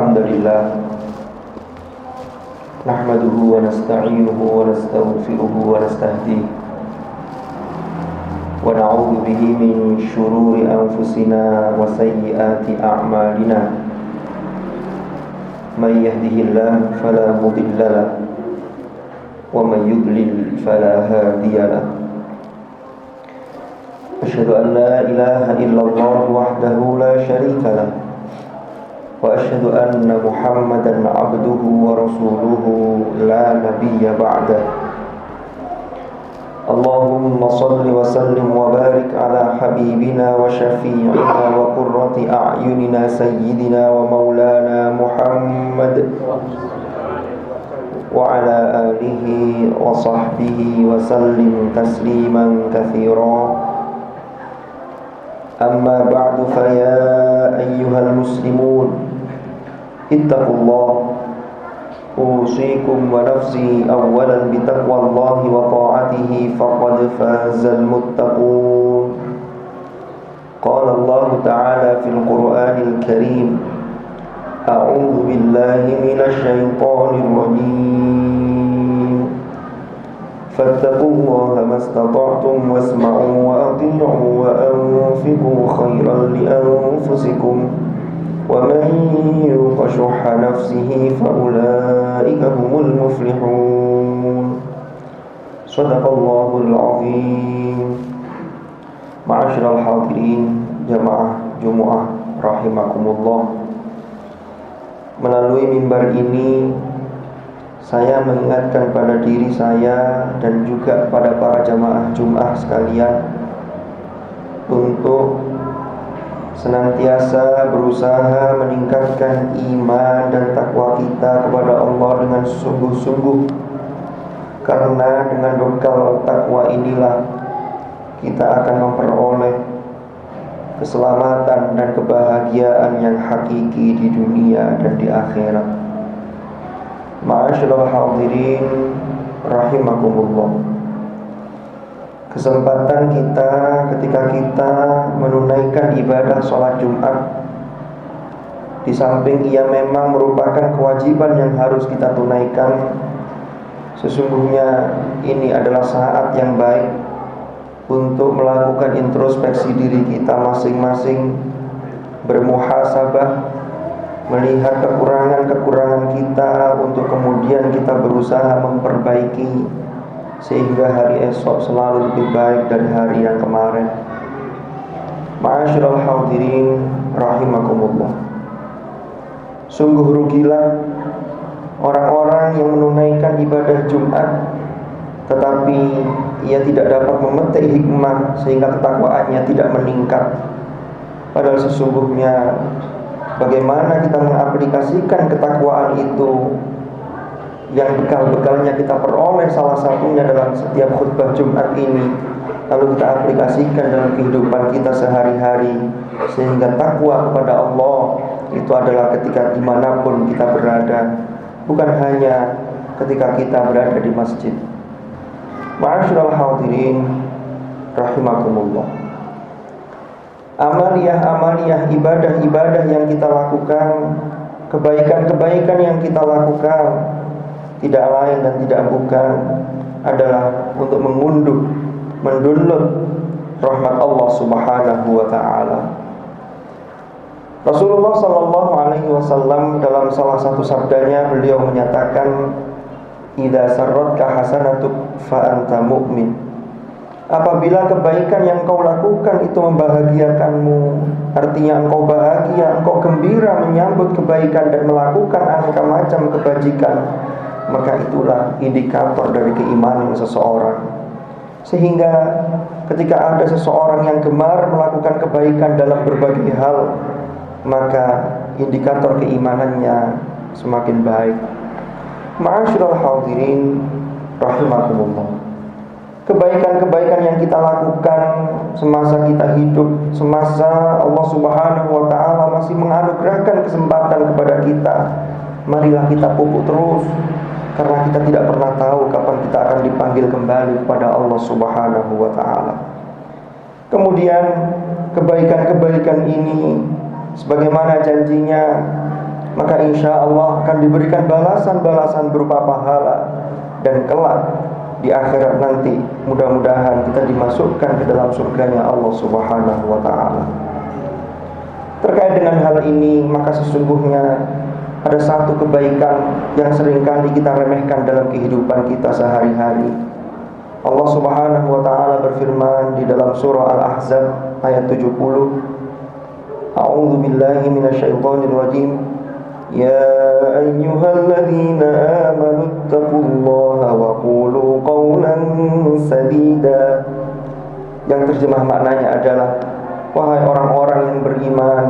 الحمد لله نحمده ونستعينه ونستغفره ونستهديه ونعوذ به من شرور أنفسنا وسيئات أعمالنا من يهده الله فلا مضل له ومن يضلل فلا هادي له أشهد أن لا إله إلا الله وحده لا شريك له وأشهد أن محمدا عبده ورسوله لا نبي بعده اللهم صل وسلم وبارك على حبيبنا وشفيعنا وقرة أعيننا سيدنا ومولانا محمد وعلى آله وصحبه وسلم تسليما كثيرا أما بعد فيا أيها المسلمون اتقوا الله أوصيكم ونفسي أولا بتقوى الله وطاعته فقد فاز المتقون قال الله تعالى في القرآن الكريم أعوذ بالله من الشيطان الرجيم فاتقوا الله ما استطعتم واسمعوا وأطيعوا وأنفقوا خيرا لأنفسكم ومن يوق شح نفسه فأولئك هم المفلحون صدق الله العظيم. Ma'asyiral hadirin jamaah Jumu'ah rahimakumullah. Melalui mimbar ini saya mengingatkan pada diri saya dan juga pada para jamaah Jum'ah sekalian untuk senantiasa berusaha meningkatkan iman dan takwa kita kepada Allah dengan sungguh-sungguh, karena dengan bekal takwa inilah kita akan memperoleh keselamatan dan kebahagiaan yang hakiki di dunia dan di akhirat. Ma'asyiral hadirin rahimakumullah. Kesempatan kita ketika kita menunaikan ibadah sholat Jumat, di samping ia memang merupakan kewajiban yang harus kita tunaikan, sesungguhnya ini adalah saat yang baik untuk melakukan introspeksi diri kita masing-masing, bermuhasabah, melihat kekurangan-kekurangan kita untuk kemudian kita berusaha memperbaiki sehingga hari esok selalu lebih baik dari hari yang kemarin. Ma'asyiral hadirin rahimakumullah. Sungguh rugilah orang-orang yang menunaikan ibadah Jumat tetapi ia tidak dapat memetik hikmah sehingga ketakwaannya tidak meningkat. Padahal sesungguhnya bagaimana kita mengaplikasikan ketakwaan itu yang bekal-bekalnya kita peroleh salah satunya dalam setiap khutbah Jumat ini, lalu kita aplikasikan dalam kehidupan kita sehari-hari, sehingga takwa kepada Allah itu adalah ketika dimanapun kita berada, bukan hanya ketika kita berada di masjid. Ma'asyiral hadirin rahimakumullah. Amaliyah-amaliyah, ibadah-ibadah yang kita lakukan, kebaikan-kebaikan yang kita lakukan tidak lain dan tidak bukan adalah untuk mendownload rahmat Allah Subhanahu wa taala. Rasulullah sallallahu alaihi wasallam dalam salah satu sabdanya beliau menyatakan, "Idza sarratka hasanatuk fa anta mu'min." Apabila kebaikan yang kau lakukan itu membahagiakanmu, artinya engkau bahagia, engkau gembira menyambut kebaikan dan melakukan aneka macam kebajikan, maka itulah indikator dari keimanan seseorang. Sehingga ketika ada seseorang yang gemar melakukan kebaikan dalam berbagai hal, maka indikator keimanannya semakin baik. Ma'asyiral hadirin rahimakumullah. Kebaikan-kebaikan yang kita lakukan semasa kita hidup, semasa Allah Subhanahu wa taala masih menganugerahkan kesempatan kepada kita, marilah kita pupuk terus, karena kita tidak pernah tahu kapan kita akan dipanggil kembali kepada Allah Subhanahu wa taala. Kemudian kebaikan-kebaikan ini sebagaimana janjinya maka insya Allah akan diberikan balasan-balasan berupa pahala, dan kelak di akhirat nanti mudah-mudahan kita dimasukkan ke dalam surganya Allah Subhanahu wa ta'ala. Terkait dengan hal ini, maka sesungguhnya ada satu kebaikan yang seringkali kita remehkan dalam kehidupan kita sehari-hari. Allah Subhanahu wa ta'ala berfirman di dalam surah Al-Ahzab ayat 70, A'udzu billahi minasyaitonir rajim. Ya ayyuhalladzina amanu taqullaha wa qulu qawlan sadida. Yang terjemah maknanya adalah, wahai orang-orang yang beriman,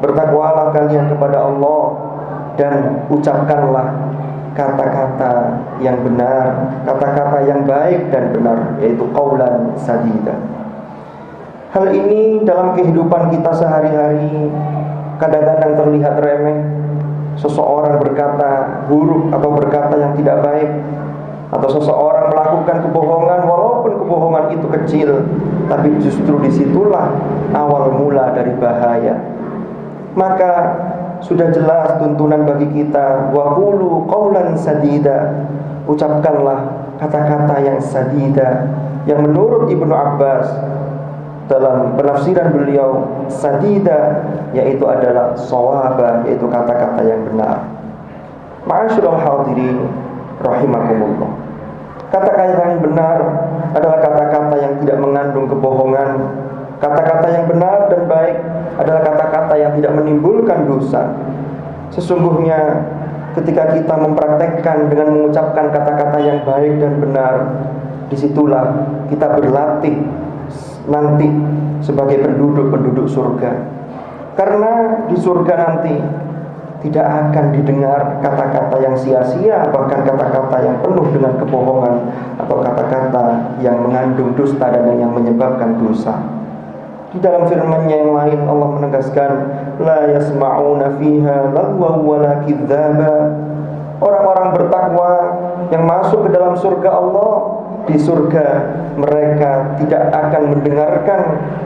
bertakwalah kalian kepada Allah dan ucapkanlah kata-kata yang benar, kata-kata yang baik dan benar, yaitu qawlan sadida. Hal ini dalam kehidupan kita sehari-hari kadang-kadang terlihat remeh. Seseorang berkata buruk atau berkata yang tidak baik, atau seseorang melakukan kebohongan walaupun kebohongan itu kecil, tapi justru disitulah awal mula dari bahaya. Maka sudah jelas tuntunan bagi kita, wa qulu qawlan sadida, ucapkanlah kata-kata yang sadida, yang menurut Ibnu Abbas dalam penafsiran beliau, sadida yaitu adalah shawaba, yaitu kata-kata yang benar. Ma'asyiral hadirin rahimakumullah. Kata-kata yang benar adalah kata-kata yang tidak mengandung kebohongan. Kata-kata yang benar dan baik adalah kata-kata yang tidak menimbulkan dosa. Sesungguhnya ketika kita mempraktekkan dengan mengucapkan kata-kata yang baik dan benar, disitulah kita berlatih nanti sebagai penduduk surga. Karena di surga nanti tidak akan didengar kata-kata yang sia-sia, bahkan kata-kata yang penuh dengan kebohongan, atau kata-kata yang mengandung dusta dan yang menyebabkan dosa. Di dalam firman-Nya yang lain Allah menegaskan, la yasma'una fiha lagwa wala kidzaba. Orang-orang bertakwa yang masuk ke dalam surga Allah, di surga mereka tidak akan mendengarkan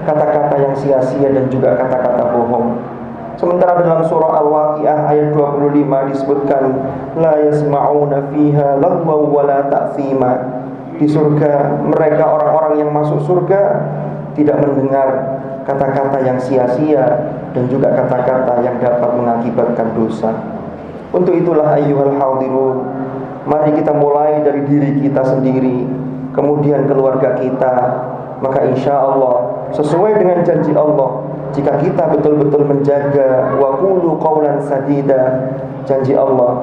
kata-kata yang sia-sia dan juga kata-kata bohong. Sementara dalam surah Al-Waqiah ayat 25 disebutkan, la yasma'una fiha lagwa wala ta'thima. Di surga mereka, orang-orang yang masuk surga, tidak mendengar kata-kata yang sia-sia dan juga kata-kata yang dapat mengakibatkan dosa. Untuk itulah ayyuhal hadirun, mari kita mulai dari diri kita sendiri, kemudian keluarga kita. Maka insya Allah sesuai dengan janji Allah, jika kita betul-betul menjaga wa qulu qawlan sadida, janji Allah,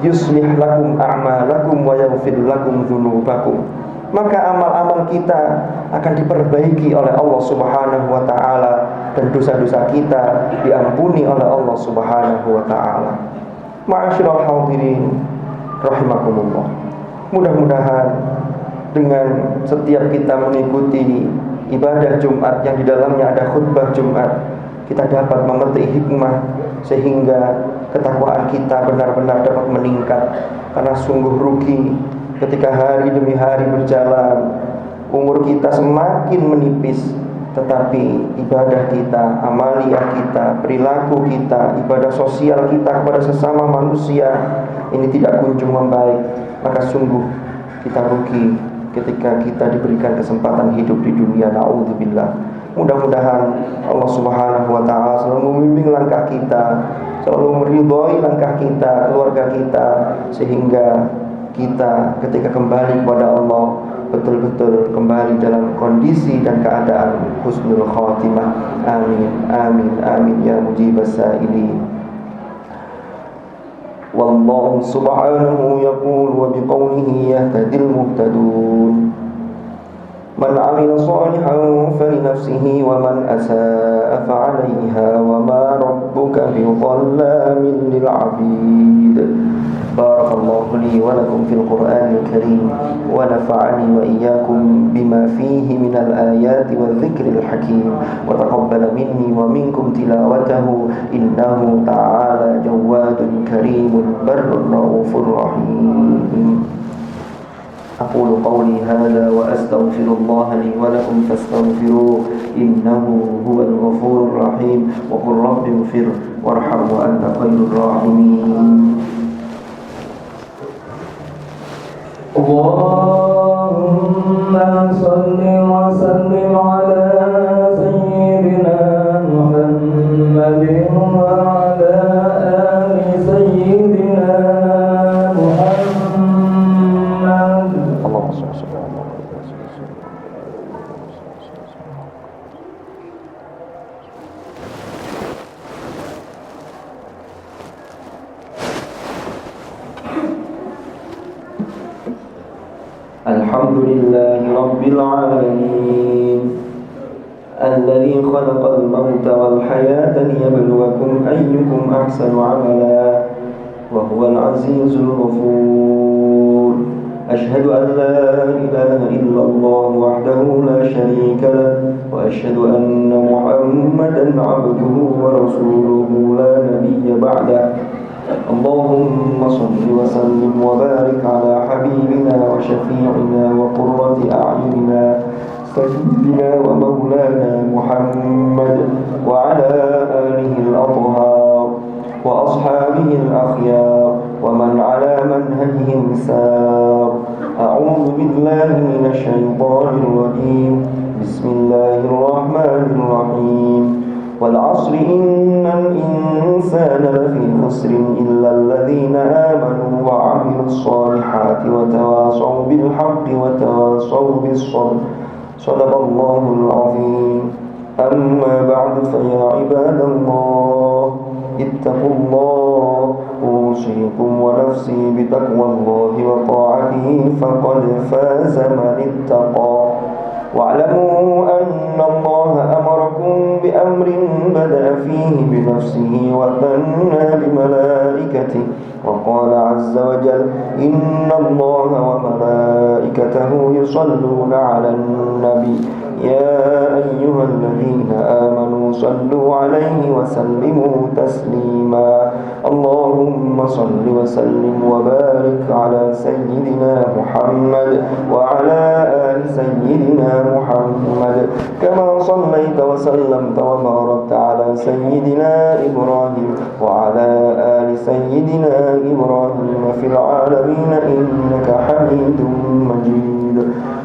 yuslih lakum a'malakum wa yaghfir lakum dzunubakum, maka amal-amal kita akan diperbaiki oleh Allah Subhanahu wa ta'ala, dan dosa-dosa kita diampuni oleh Allah Subhanahu wa ta'ala. Ma'asyiral hadirin rahimakumullah. Mudah-mudahan dengan setiap kita mengikuti ibadah Jumat yang di dalamnya ada khutbah Jumat, kita dapat memetik hikmah sehingga ketakwaan kita benar-benar dapat meningkat. Karena sungguh rugi ketika hari demi hari berjalan, umur kita semakin menipis, tetapi ibadah kita, amaliyah kita, perilaku kita, ibadah sosial kita kepada sesama manusia ini tidak kunjung membaik. Maka sungguh kita rugi ketika kita diberikan kesempatan hidup di dunia. Na'udzubillah. Mudah-mudahan Allah Subhanahu wa ta'ala selalu membimbing langkah kita, selalu meridhai langkah kita, keluarga kita, sehingga kita ketika kembali kepada Allah betul-betul kembali dalam kondisi dan keadaan husnul khatimah. Amin, amin, amin ya mujibas sa'ilin. Wallahu subhanahu yaqul wa biqawlihi yahtadil muhtadun. Man 'amila shalihan falinafsihi wa man asaa'a fa'alayha wa ma rabbuka bidhallamin lil 'abid. Barakallahu li wa lakum fil Qur'anil Karim wa nafa'ani wa iyyakum bima fihi minal ayati wal dzikril hakim wa taqabbala minni wa minkum tilawatahu innahu ta'ala jawadun karimun barrun raufur rahim. Aqulu qawli hadza wa أستغفر الله لي ولكم فاستغفروه إنه هو الغفور الرحيم وقل رب اغفر وارحم وأنت خير الراحمين. اللهم صل وسلم على سيدنا محمد وعلى آل سيدنا محمد. اللهم صل وسلم. الحمد لله رب العالمين الذي خلق الموت والحياة ليبلوكم أيكم أحسن عملا وهو العزيز الغفور. أشهد أن لا إله إلا الله وحده لا شريك له وأشهد أن محمدا عبده ورسوله لا نبي بعده. اللهم صل وسلم وبارك على حبيبنا وشفيعنا وقرة أعيننا سيدنا ومولانا محمد وعلى آله الأطهار وأصحابه الأخيار ومن على منهجهم سار. أعوذ بالله من الشيطان الرجيم. بسم الله الرحمن الرحيم. والعصر إن الإنسان لفي خسر إلا الذين آمنوا وعملوا الصالحات وتواصوا بالحق وتواصوا بالصبر. صدق الله العظيم. أما بعد فيا عباد الله اتقوا الله أوصيكم ونفسي بتقوى الله وطاعته فقد فاز من اتقى. واعلموا أن الله أمركم بأمر بدأ فيه بنفسه وثنى بملائكته وقال عز وجل إن الله وملائكته يصلون على النبي يا أيها الذين آمنوا صلوا عليه وسلموا تسليما. اللهم صل وسلم وبارك على سيدنا محمد وعلى آل سيدنا محمد كما صليت وسلمت وباركت على سيدنا إبراهيم وعلى آل سيدنا إبراهيم في العالمين إنك حميد مجيد.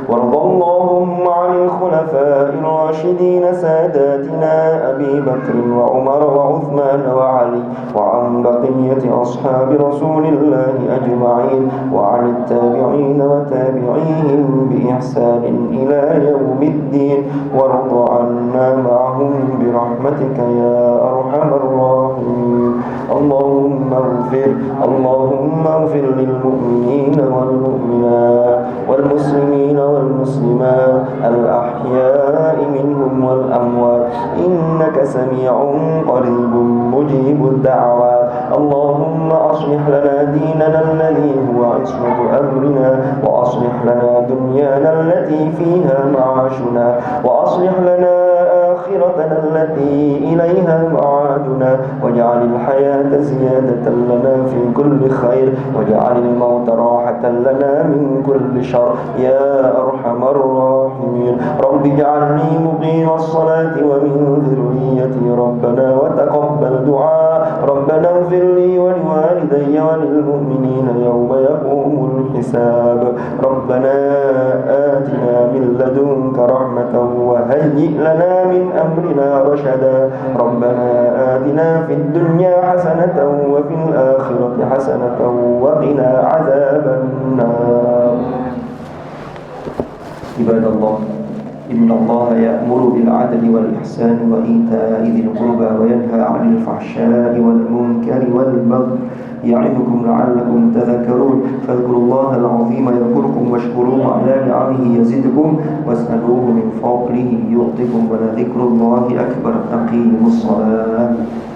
وارض اللهم عن الخلفاء الراشدين ساداتنا أبي بكر وعمر وعثمان وعلي وعن بقية أصحاب رسول الله أجمعين وعن التابعين وتابعيهم بإحسان إلى يوم الدين. وارض عنا معهم برحمتك يا أرحم الراحمين. اللهم اغفر للمؤمنين والمؤمنات والمسلمين والمسلمات الأحياء منهم والأموات إنك سميع قريب مجيب الدعوات. اللهم أصلح لنا ديننا الذي هو عصمة أمرنا وأصلح لنا دنيانا التي فيها معاشنا وأصلح لنا آخرتنا التي إليها معادنا واجعل الحياة زيادة لنا في كل خير واجعل الموت راحة لنا من كل شر يا أرحم الراحمين. رب اجعلني مقيم الصلاة ومن ذريتي ربنا وتقبل دعاء. ربنا اغفر لي ولوالدي وللمؤمنين يوم يقوم الحساب. ربنا آتنا من لدنك رحمة وهيئ لنا من أمرنا رشدا. ربنا آتنا في الدنيا حسنة وفي الآخرة حسنة وقنا عذاب النار. عباد الله إن الله يأمر بالعدل والإحسان وإيتاء ذي القربى وينهى عن الفحشاء والمنكر والبغي يعظكم لعلكم تذكرون. فاذكروا الله العظيم يذكركم واشكروه على نعمه يزدكم واسألوه من فضله يعطكم ولذكر الله أكبر. أقيموا الصلاة.